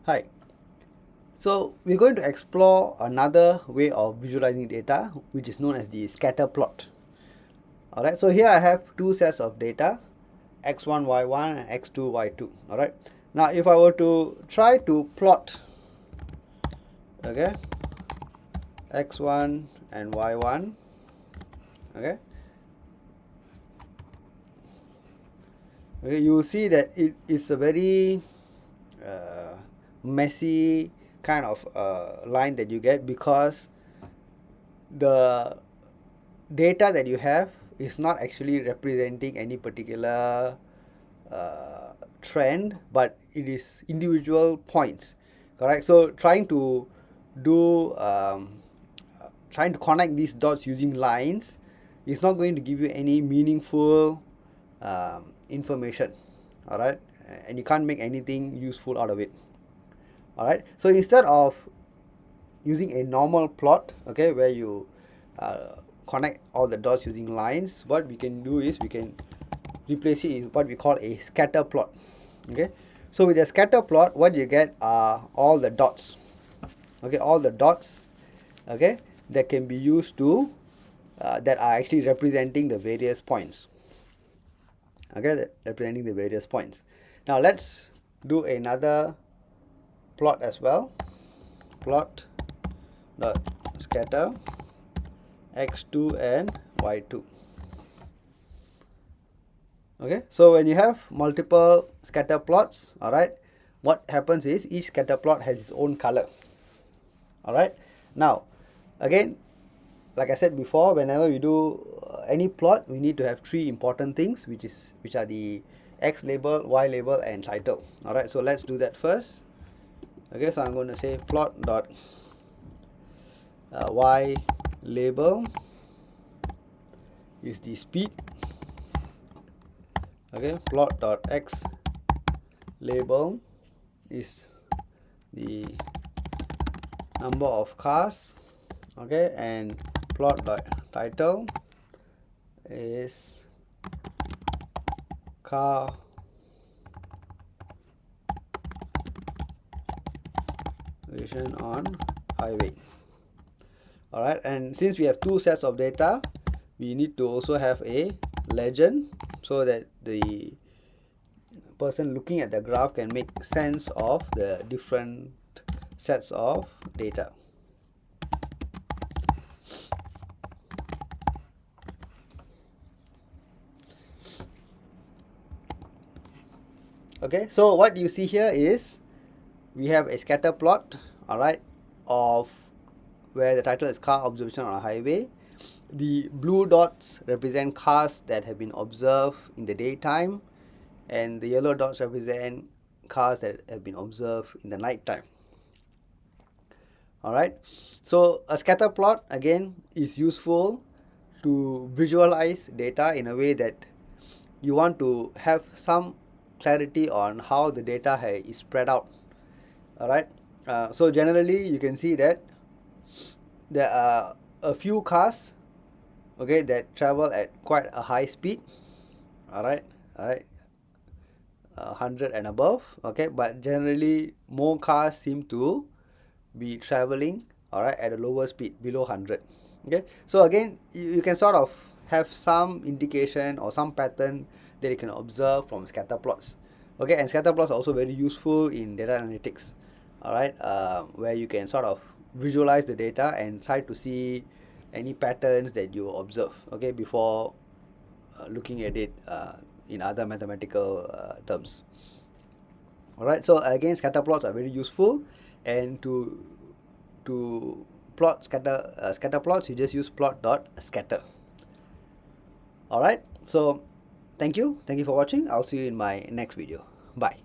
Hi. So we're going to explore another way of visualizing data, which is known as the scatter plot. Alright, so here I have two sets of data, x1, y1 and x2, y2. Alright, now if I were to try to plot, okay, x1 and y1, okay, you will see that it is a very messy kind of line that you get, because the data that you have is not actually representing any particular trend, but it is individual points, correct? So trying to do trying to connect these dots using lines is not going to give you any meaningful information, all right, and you can't make anything useful out of it. All right, so instead of using a normal plot, okay, where you connect all the dots using lines, what we can do is we can replace it with what we call a scatter plot. Okay, so with a scatter plot, what you get are all the dots, okay, all the dots, okay, that can be used to that are actually representing the various points, okay, representing the various points. Now let's do another plot as well. Plot dot scatter x2 and y2. Okay, so when you have multiple scatter plots, all right, what happens is each scatter plot has its own color. All right, now again, like I said before, whenever we do any plot, we need to have three important things, which are the x label, y label and title. All right, so let's do that first. Okay, so I'm going to say plot dot y label is the speed. Okay, plot dot x label is the number of cars. Okay, and plot dot title is car vision on highway. All right, and since we have two sets of data, we need to also have a legend so that the person looking at the graph can make sense of the different sets of data. Okay, so what you see here is we have a scatter plot, all right, of where the title is car observation on a highway. The blue dots represent cars that have been observed in the daytime, and the yellow dots represent cars that have been observed in the night time. All right, so a scatter plot again is useful to visualize data in a way that you want to have some clarity on how the data is spread out. All right, so generally you can see that there are a few cars, okay, that travel at quite a high speed, all right, 100 and above, okay, but generally more cars seem to be traveling, all right, at a lower speed, below 100. Okay, so again, you can sort of have some indication or some pattern that you can observe from scatter plots. Okay, and scatter plots are also very useful in data analytics, all right, where you can sort of visualize the data and try to see any patterns that you observe, okay, before looking at it in other mathematical terms. All right, so again, scatter plots are very useful, and to plot scatter plots, you just use plot dot scatter. All right, so thank you for watching. I'll see you in my next video. Bye.